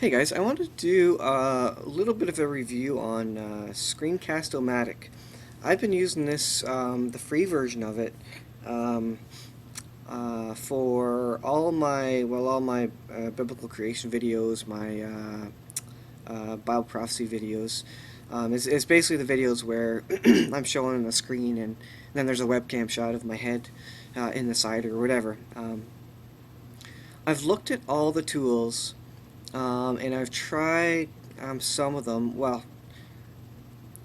Hey guys, I wanted to do a little bit of a review on Screencast-o-matic. I've been using this, the free version of it, um, for all my biblical creation videos, my Bible prophecy videos. It's basically the videos where I'm showing a screen and then there's a webcam shot of my head in the side or whatever. I've looked at all the tools. And I've tried some of them. Well,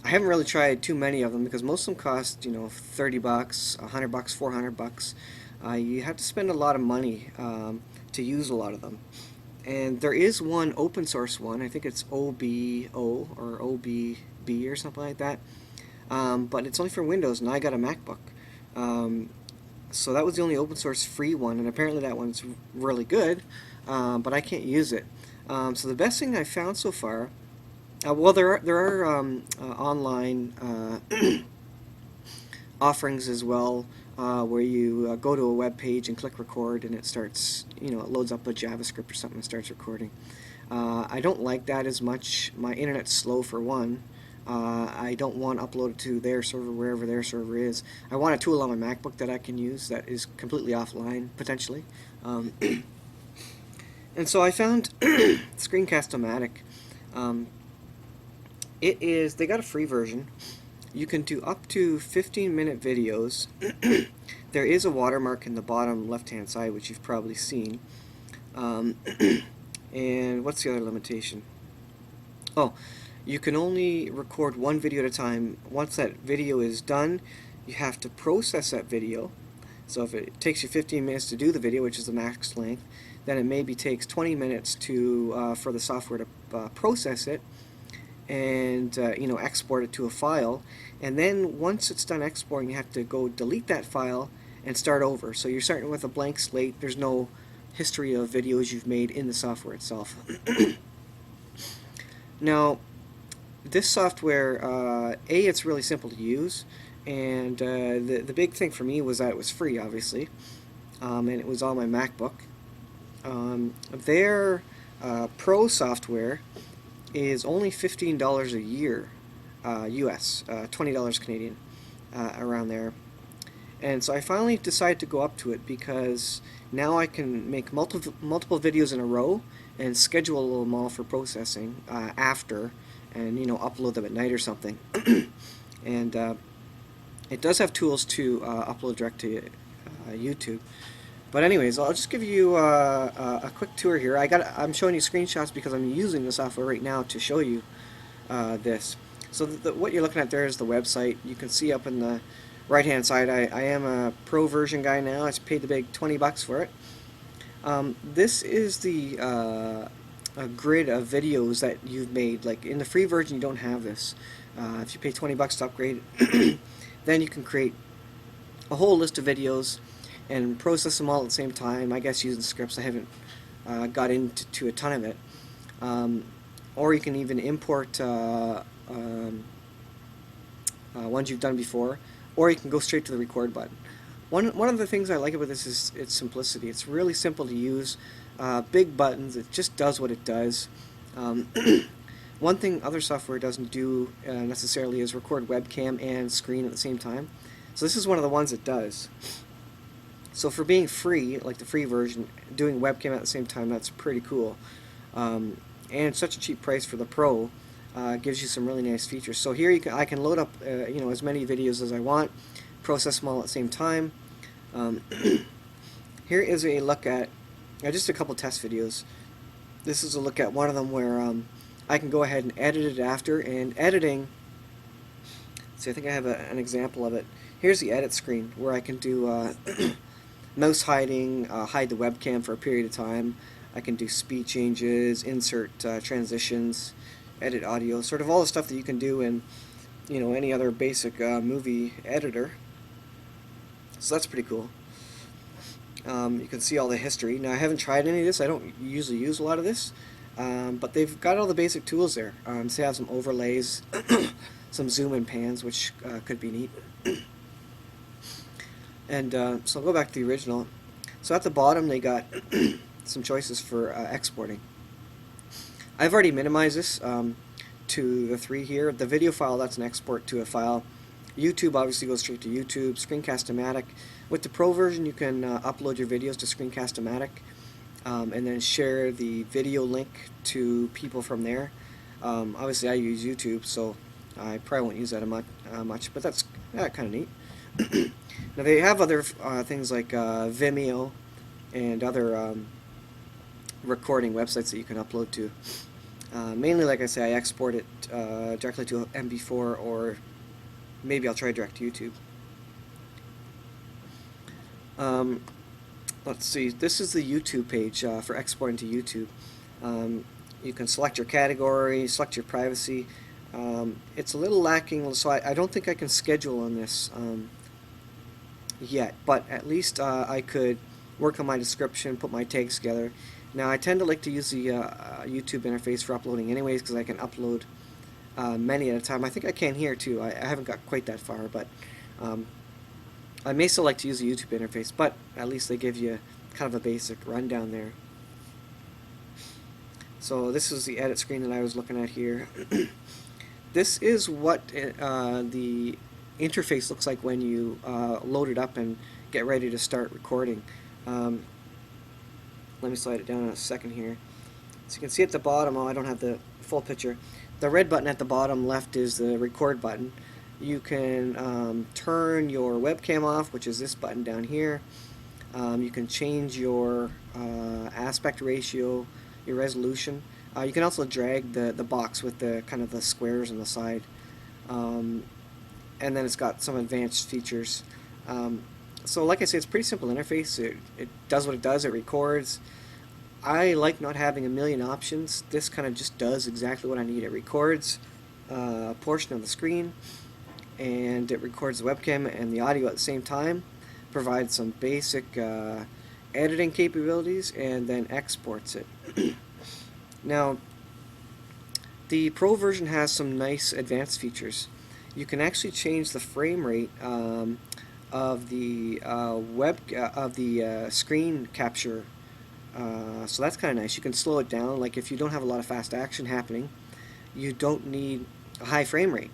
I haven't really tried too many of them because most of them cost, $30, $100, $400. You have to spend a lot of money to use a lot of them. And there is one open source one. I think it's OBO or OBB or something like that. But it's only for Windows, and I got a MacBook. So that was the only open source free one, and apparently that one's really good, but I can't use it. So the best thing I found so far, well, there are online offerings as well, where you go to a web page and click record, and it starts, it loads up a JavaScript or something and starts recording. I don't like that as much. My internet's slow for one. I don't want to upload it to their server, wherever their server is. I want a tool on my MacBook that I can use that is completely offline, potentially. And so I found Screencast-o-matic. They got a free version. You can do up to 15-minute videos. There is a watermark in the bottom left-hand side, which you've probably seen. And what's the other limitation? Oh, you can only record one video at a time. Once that video is done, you have to process that video. So if it takes you 15 minutes to do the video, which is the max length, then it maybe takes 20 minutes for the software to process it and export it to a file. And then once it's done exporting, you have to go delete that file and start over. So you're starting with a blank slate. There's no history of videos you've made in the software itself. Now, this software, it's really simple to use, and the big thing for me was that it was free, obviously, and it was on my MacBook. Their Pro software is only $15 a year, US, $20 Canadian, around there. And so I finally decided to go up to it because now I can make multiple videos in a row and schedule them all for processing after, and upload them at night or something. And it does have tools to upload direct to YouTube. But anyways, I'll just give you a quick tour here. I'm showing you screenshots because I'm using the software right now to show you this. So what you're looking at there is the website. You can see up in the right-hand side, I am a pro version guy now. I paid the big $20 for it. This is the a grid of videos that you've made. Like in the free version, you don't have this. If you pay $20 to upgrade, then you can create a whole list of videos and process them all at the same time. I guess using scripts. I haven't got into a ton of it. Or you can even import ones you've done before, or you can go straight to the record button. One of the things I like about this is its simplicity. It's really simple to use. Big buttons. It just does what it does. One thing other software doesn't do necessarily is record webcam and screen at the same time. So this is one of the ones it does. So for being free, like the free version, doing webcam at the same time, that's pretty cool. And such a cheap price for the Pro gives you some really nice features. So here I can load up as many videos as I want, process them all at the same time. Here is a look at just a couple test videos. This is a look at one of them where I can go ahead and edit it after. And editing, see, I think I have an example of it. Here's the edit screen where I can do mouse hiding, hide the webcam for a period of time. I can do speed changes, insert transitions, edit audio, sort of all the stuff that you can do in any other basic movie editor. So that's pretty cool. You can see all the history. Now I haven't tried any of this. I don't usually use a lot of this, but they've got all the basic tools there. So they have some overlays, some zoom and pans, which could be neat. And so I'll go back to the original. So at the bottom they got some choices for exporting. I've already minimized this to the 3 here. The video file, that's an export to a file. YouTube obviously goes straight to YouTube. Screencast-o-matic. With the Pro version, you can upload your videos to Screencast-o-matic and then share the video link to people from there. Obviously, I use YouTube, so I probably won't use that much, but that's kind of neat. Now, they have other things like Vimeo and other recording websites that you can upload to. Mainly, like I say, I export it directly to MP4, or maybe I'll try direct to YouTube. Let's see, this is the YouTube page for exporting to YouTube. You can select your category, select your privacy. It's a little lacking, so I don't think I can schedule on this yet, but at least I could work on my description, put my tags together. Now, I tend to like to use the YouTube interface for uploading anyways, because I can upload many at a time. I think I can here too. I haven't got quite that far, but I may still like to use the YouTube interface, but at least they give you kind of a basic rundown there. So this is the edit screen that I was looking at here. This is what the interface looks like when you load it up and get ready to start recording. Let me slide it down in a second here. So you can see at the bottom, I don't have the full picture. The red button at the bottom left is the record button. You can turn your webcam off, which is this button down here. You can change your aspect ratio, your resolution. You can also drag the box with the kind of the squares on the side. And then it's got some advanced features. So like I say, it's a pretty simple interface. It does what it does. It records. I like not having a million options. This kind of just does exactly what I need. It records a portion of the screen, and it records the webcam and the audio at the same time, provides some basic editing capabilities, and then exports it. Now, the Pro version has some nice advanced features. You can actually change the frame rate of the screen capture, so that's kind of nice. You can slow it down. Like if you don't have a lot of fast action happening, you don't need a high frame rate.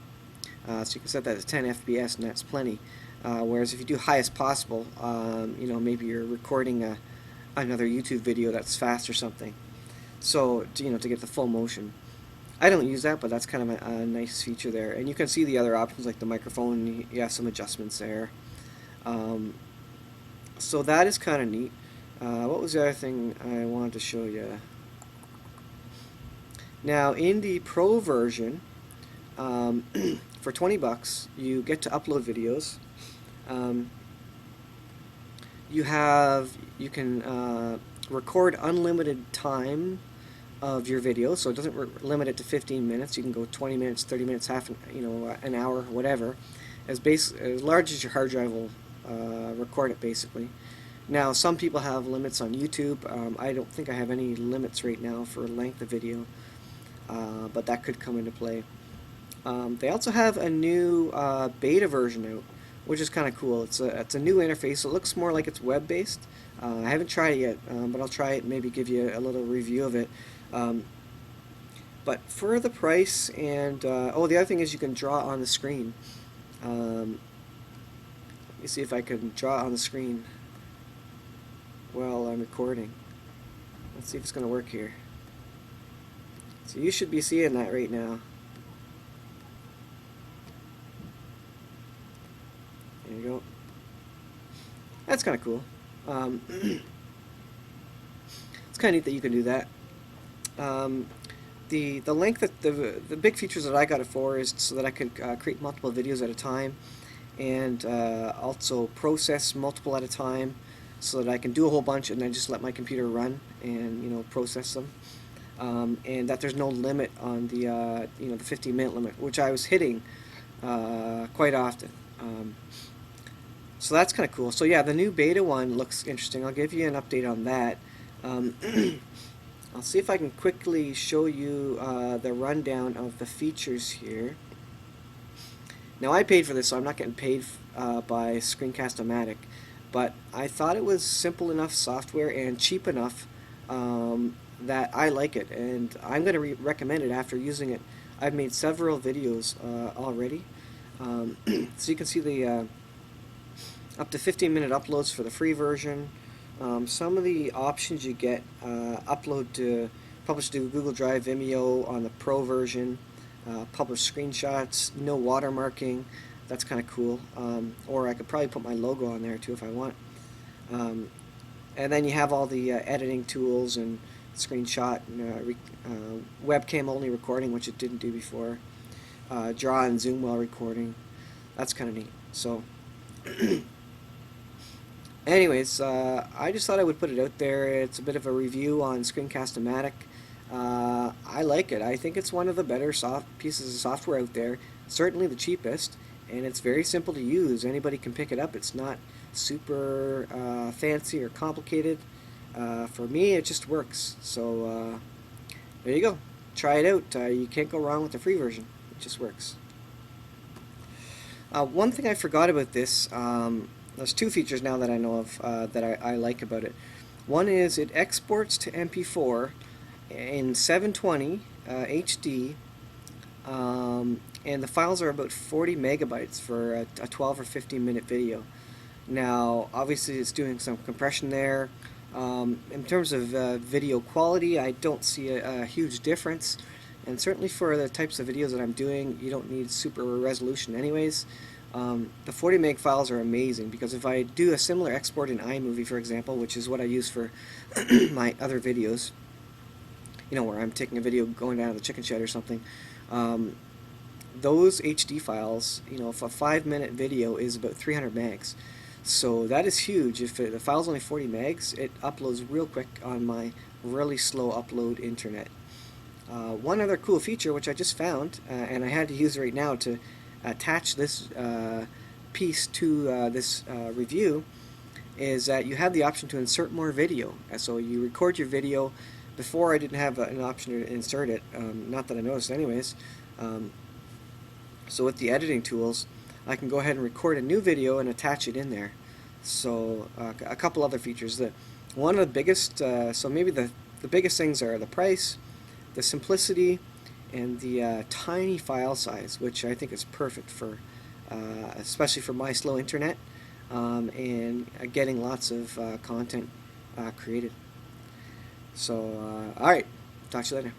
So you can set that to 10 FPS, and that's plenty. Whereas if you do highest possible, you know, maybe you're recording another YouTube video that's fast or something. So to get the full motion. I don't use that, but that's kind of a nice feature there. And you can see the other options like the microphone. You have some adjustments there. So that is kind of neat. What was the other thing I wanted to show you? Now, in the Pro version, for $20, you get to upload videos. You can record unlimited time of your video, so it doesn't limit it to 15 minutes. You can go 20 minutes, 30 minutes, an hour, whatever. As large as your hard drive will record it, basically. Now, some people have limits on YouTube. I don't think I have any limits right now for length of video, but that could come into play. They also have a new beta version out, which is kind of cool. It's a new interface. It looks more like it's web-based. I haven't tried it yet, but I'll try it and maybe give you a little review of it. But for the price, and the other thing is you can draw on the screen. Let me see if I can draw on the screen while I'm recording. Let's see if it's going to work here. So you should be seeing that right now. There you go. That's kind of cool. It's kind of neat that you can do that. The length that the big features that I got it for is so that I could create multiple videos at a time, and also process multiple at a time, so that I can do a whole bunch and then just let my computer run and process them. And that there's no limit on the the 15-minute limit, which I was hitting quite often. So that's kind of cool. So yeah, the new beta one looks interesting. I'll give you an update on that. I'll see if I can quickly show you the rundown of the features here. Now, I paid for this, so I'm not getting paid by Screencast-o-matic, but I thought it was simple enough software and cheap enough that I like it, and I'm going to recommend it after using it. I've made several videos already. So you can see the up to 15-minute uploads for the free version. Some of the options you get, publish to Google Drive, Vimeo on the Pro version, publish screenshots, no watermarking. That's kind of cool. Or I could probably put my logo on there too if I want. And then you have all the editing tools and screenshot, and, webcam only recording, which it didn't do before. Draw and zoom while recording. That's kind of neat. So, anyways, I just thought I would put it out there. It's a bit of a review on Screencast-o-matic. I like it. I think it's one of the better pieces of software out there. Certainly the cheapest, and it's very simple to use. Anybody can pick it up. It's not super fancy or complicated. For me, it just works. So there you go. Try it out. You can't go wrong with the free version. It just works. One thing I forgot about this, there's two features now that I know of that I like about it. One is it exports to MP4 in 720 HD, and the files are about 40 megabytes for a 12 or 15 minute video. Now, obviously it's doing some compression there. In terms of video quality, I don't see a huge difference, and certainly for the types of videos that I'm doing, you don't need super resolution anyways. The 40 meg files are amazing, because if I do a similar export in iMovie, for example, which is what I use for my other videos, you know, where I'm taking a video going down to the chicken shed or something, those HD files, you know, if a 5-minute video is about 300 megs. So that is huge. If the file's only 40 megs, it uploads real quick on my really slow upload internet. One other cool feature, which I just found, and I had to use right now to attach this piece to this review, is that you have the option to insert more video. So you record your video. Before I didn't have an option to insert it, not that I noticed anyways. So with the editing tools, I can go ahead and record a new video and attach it in there. So a couple other features. One of the biggest, so maybe the biggest things are the price, the simplicity, and the tiny file size, which I think is perfect for, especially for my slow internet, and getting lots of content created. So, alright, talk to you later.